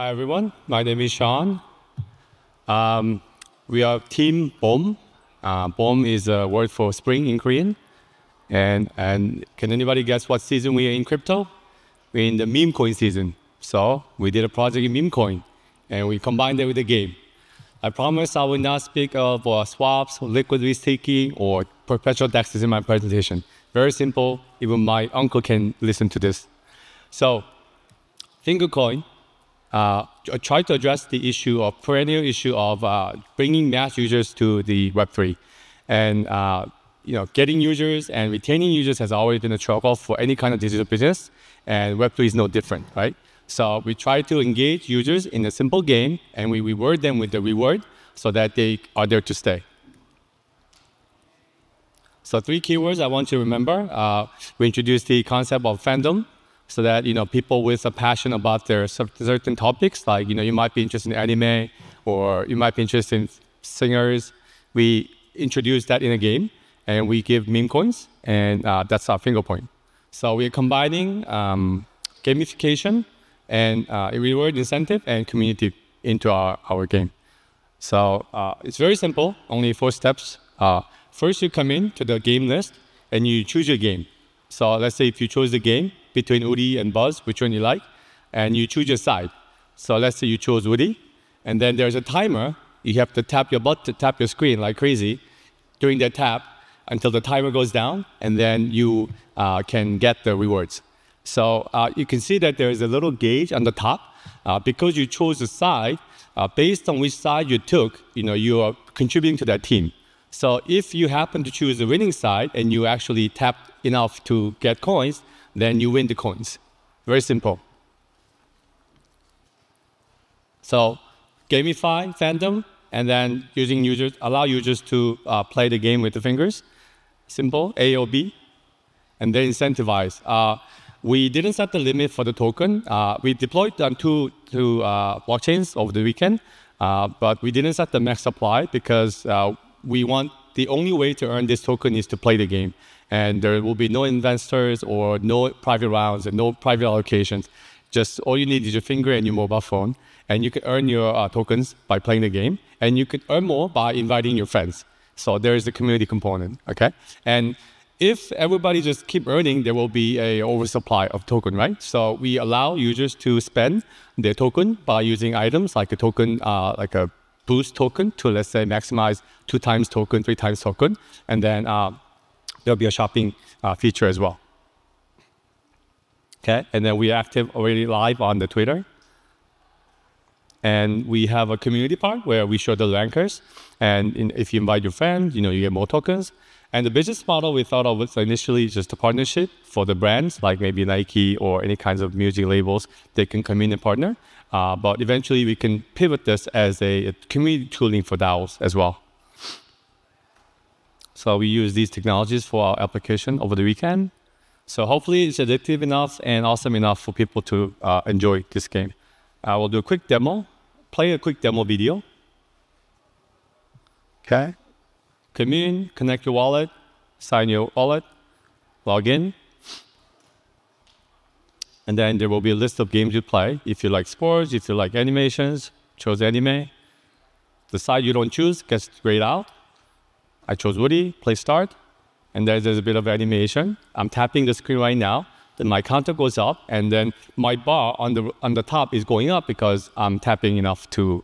Hi everyone, my name is Sean. We are Team BOM. BOM is a word for spring in Korean. And can anybody guess what season we are in crypto? We're in the Memecoin season. So we did a project in Memecoin and we combined it with the game. I promise I will not speak of swaps, liquidity staking, or perpetual DEXs in my presentation. Very simple, even my uncle can listen to this. So, Fingercoin try to address the perennial issue of bringing mass users to the Web3. And getting users and retaining users has always been a struggle for any kind of digital business, and Web3 is no different, right? So we try to engage users in a simple game, and we reward them with the reward so that they are there to stay. So 3 keywords I want you to remember. We introduced the concept of fandom, so that people with a passion about their certain topics, like you might be interested in anime, or you might be interested in singers. We introduce that in a game, and we give meme coins, and that's our finger point. So we're combining gamification and a reward incentive and community into our game. So it's very simple, only 4 steps. First, you come in to the game list and you choose your game. So let's say if you chose the game between Woody and Buzz, which one you like, and you choose your side. So let's say you chose Woody, and then there's a timer. You have to tap your screen like crazy during that tap until the timer goes down, and then you can get the rewards. So you can see that there is a little gauge on the top. Because you chose the side, based on which side you took, you are contributing to that team. So if you happen to choose the winning side and you actually tapped enough to get coins, then you win the coins. Very simple. So gamify fandom, and then allow users to play the game with the fingers. Simple, A or B, and then incentivize. We didn't set the limit for the token. We deployed on two blockchains over the weekend, but we didn't set the max supply because we want the only way to earn this token is to play the game. And there will be no investors or no private rounds and no private allocations. Just all you need is your finger and your mobile phone. And you can earn your tokens by playing the game. And you can earn more by inviting your friends. So there is a community component, okay? And if everybody just keep earning, there will be an oversupply of token, right? So we allow users to spend their token by using items like a token, like a boost token to, let's say, maximize 2 times token, 3 times token. And then there'll be a shopping feature as well. Okay, and then we are active already live on the Twitter. And we have a community part where we show the rankers. And if you invite your friends, you get more tokens. And the business model we thought of was initially just a partnership for the brands, like maybe Nike or any kinds of music labels. They can come in and partner. But eventually we can pivot this as a community tooling for DAOs as well. So we use these technologies for our application over the weekend. So hopefully it's addictive enough and awesome enough for people to enjoy this game. I will do a quick demo, play a quick demo video. Okay. Come in, connect your wallet, sign your wallet, log in. And then there will be a list of games you play. If you like sports, if you like animations, choose anime. The side you don't choose gets grayed out. I chose Woody, play start, and there's a bit of animation. I'm tapping the screen right now, then my counter goes up, and then my bar on the top is going up because I'm tapping enough to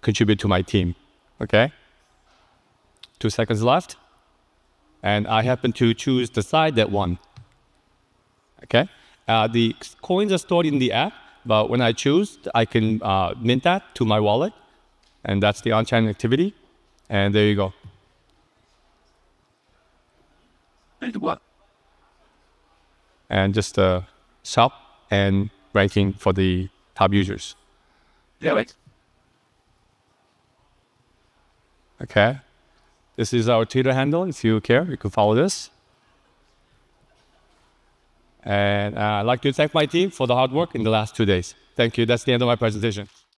contribute to my team, okay? 2 seconds left, and I happen to choose the side that won, okay? The coins are stored in the app, but when I choose, I can mint that to my wallet, and that's the on-chain activity, and there you go. And just shop and ranking for the top users. Okay. This is our Twitter handle. If you care, you can follow this. And I'd like to thank my team for the hard work in the last 2 days. Thank you. That's the end of my presentation.